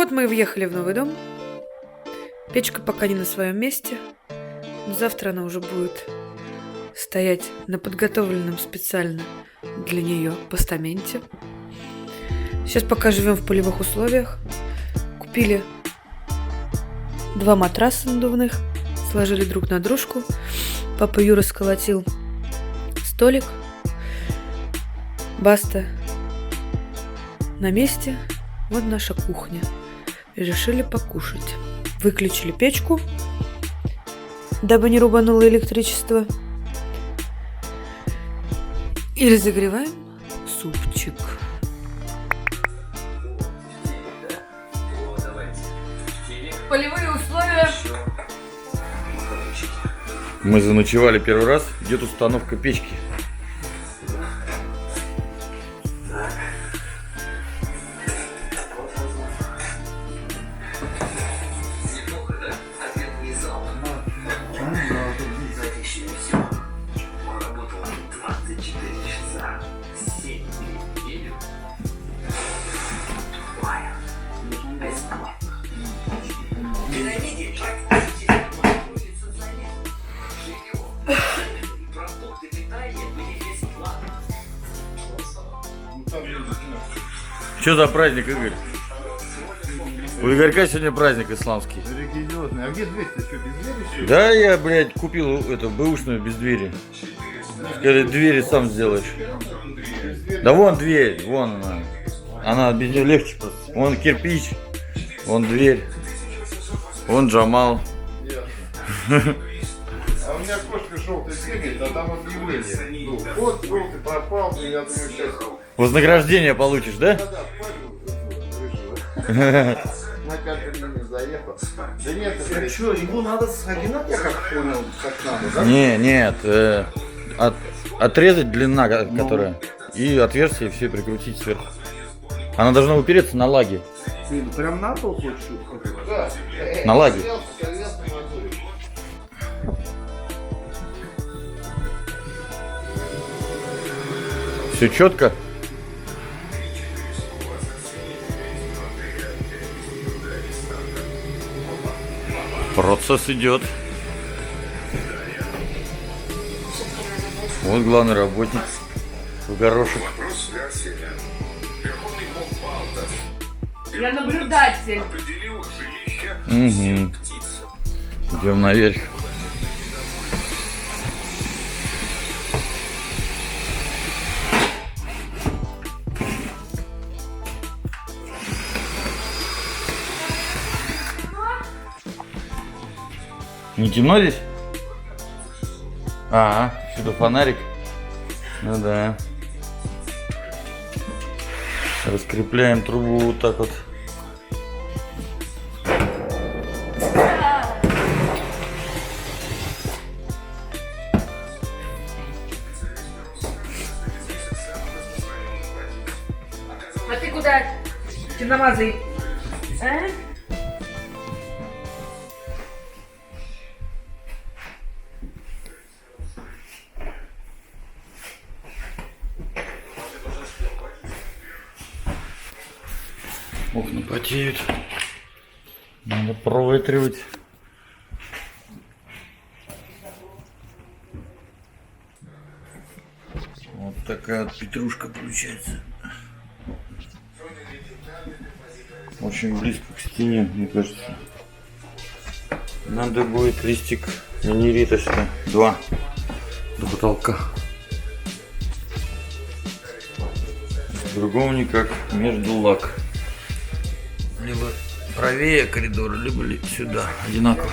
Вот мы и въехали в новый дом. Печка пока не на своем месте, но завтра она уже будет стоять на подготовленном специально для нее постаменте. Сейчас пока живем в полевых условиях. Купили 2 матраса надувных, сложили друг на дружку. Папа Юра сколотил столик. Баста на месте. Вот наша кухня. И решили покушать. Выключили печку, дабы не рубануло электричество. И разогреваем супчик. Полевые условия. Мы заночевали первый раз. Идет установка печки. Что за праздник, Игорь? У Игорька сегодня праздник исламский. Религиозный. А где дверь-то? Что, без двери? Да, я, блядь, купил эту бэушную без двери. Сказали, двери сам сделаешь. Да вон дверь, вон она. Она без нее легче просто. Вон кирпич, вон дверь, вон Джамал. А у меня кошка желтая бегает, а там объявление. Ну, вот желтый пропал, и я думаю, сейчас... Вознаграждение получишь, да? Да, на каждый день заехал. Да нет, это что, его надо согинать, я как понял, как надо, да? Не, нет, отрезать длина, которая, и отверстие все прикрутить сверху. Она должна упереться на лаге. Ты прям на пол хочешь? Да. На лаге. Все четко. Процесс идет. Вот главный работник в горошек. Я наблюдатель. Угу. Идем наверх. Не темно здесь? Ага, сюда фонарик. Ну да. Раскрепляем трубу вот так вот. А ты куда, темномазый? А? Окна потеют. Надо проветривать. Вот такая вот петрушка получается. Очень близко к стене, мне кажется. Надо будет листик нанерита сюда. 2 до потолка. Другого никак. Между лак. Либо правее коридора, либо сюда. Одинаково.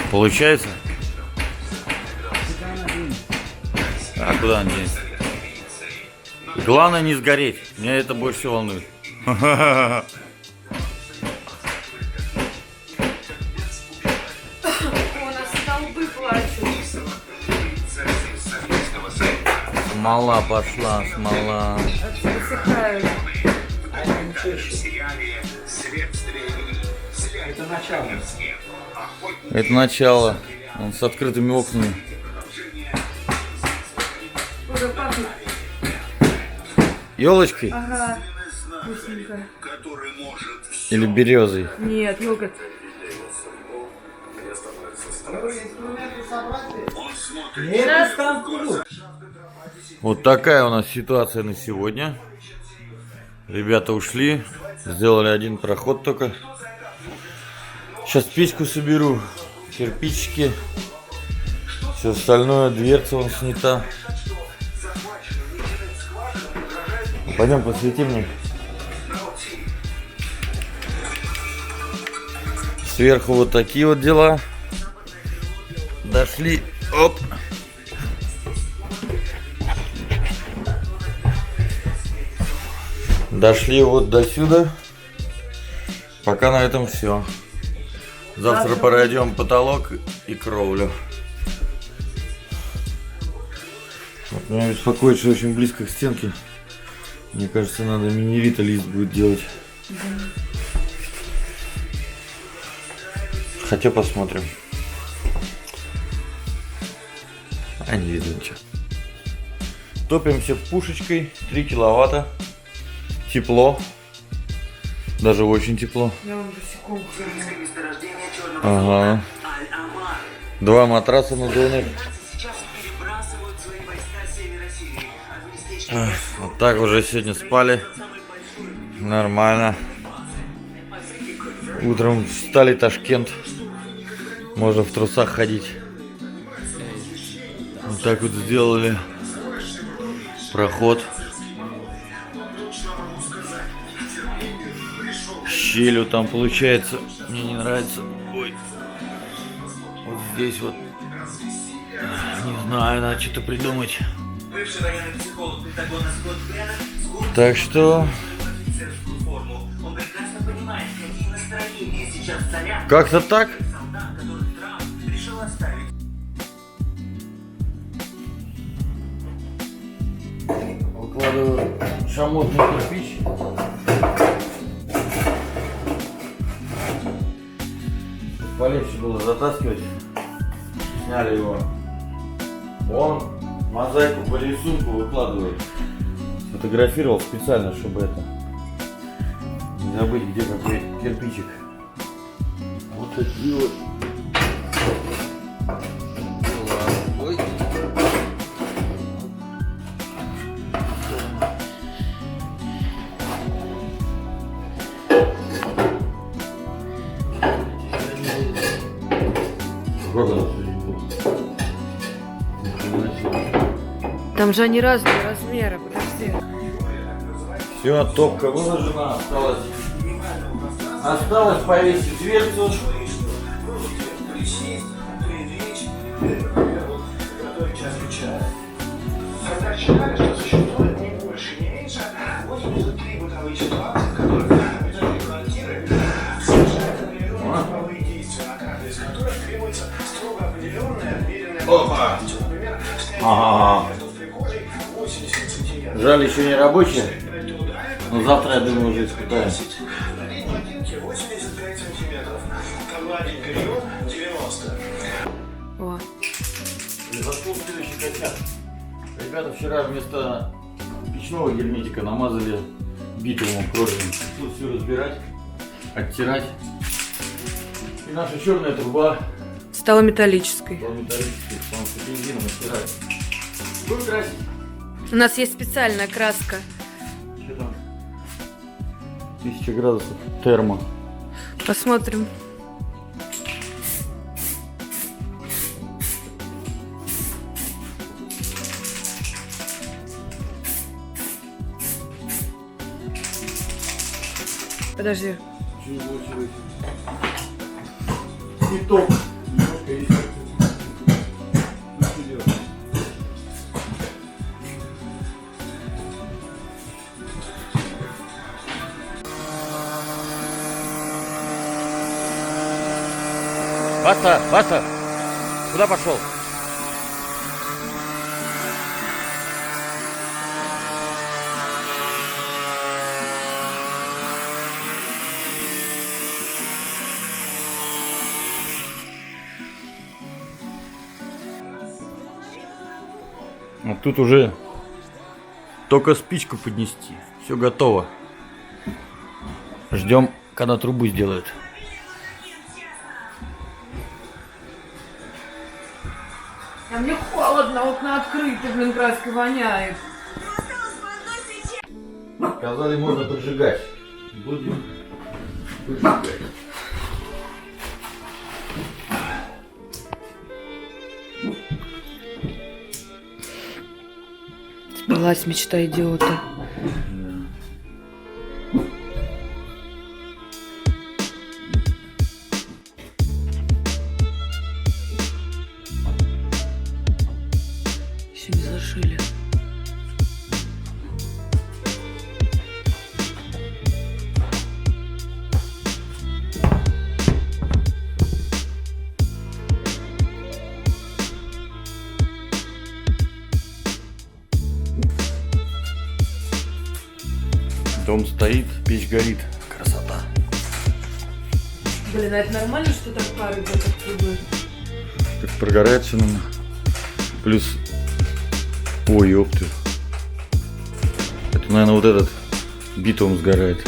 Получается? А куда он денется? Главное не сгореть. Меня это больше всего волнует. Смола пошла, смола. Высыхают. Это Это начало. Он с открытыми окнами. Уже пахнет. Елочкой Ага. Вкусненько. или березой? Нет, йогурт. Вот такая у нас ситуация на сегодня. Ребята ушли. Сделали один проход только. Сейчас печку соберу. Кирпичики. Все остальное. Дверца вон снята. Пойдем посвети мне. Сверху вот такие вот дела. Дошли. Оп. Дошли вот до сюда. Пока на этом все. Завтра пройдем потолок и кровлю. Вот меня беспокоит, что очень близко к стенке. Мне кажется, надо минерита лист будет делать. Хотя посмотрим. А не видно ничего. Топимся пушечкой 3 киловатта. Тепло. Даже очень тепло. Я вам босиком хожу. Ага. 2 матраса надувных. Вот так уже сегодня спали. Нормально. Утром встали, Ташкент. Можно в трусах ходить. Вот так вот сделали проход. Щелью там получается. Мне не нравится. Ой. Вот здесь вот. Не знаю, надо что-то придумать. Так что... Как-то так. Выкладываю шамотный кирпич. Полегче было затаскивать. Сняли его. Он мозаику по рисунку выкладывает. Сфотографировал специально, чтобы это не забыть, где какой кирпичик. Вот такие вот дела. Ой. Там же они разные размеры, подожди. Все, топка выложена, осталось повесить дверцу. Когда считали, что существует не больше, не меньше 83 бытовые ситуации, в которых обитатели квартиры совершают определенные бытовые действия, на каждой из которых требуется строго определенная отмеренная плотность. Например, снятие между в прихожей 80 сантиметров. Жаль, еще не рабочая, но завтра, я думаю, уже испытаем. На линии ботинки 85 сантиметров, а гладень период 90. О. Зашел следующий косяк. Ребята вчера вместо печного герметика намазали битумом кровью. Тут все разбирать, оттирать. И наша черная труба Стала металлической. была металлическая, потому что бензином оттирать. Будем красить. У нас есть специальная краска. Что там? 1000 градусов термо. Посмотрим. Подожди. Цветок. Немножко есть. Баста, Баста! Куда пошел? А тут уже только спичку поднести. Все готово. Ждем, когда трубу сделают. А мне холодно, окна открыты, блин, краской воняет. Сказали, можно поджигать. Будем поджигать. Сбылась мечта идиота. Еще не зашили. Дом стоит, печь горит. Красота. Блин, а это нормально, что так пары идет от трубы? Так прогорает все, наверное. Плюс... Ой, ёпты. Это, наверное, вот этот битум сгорает.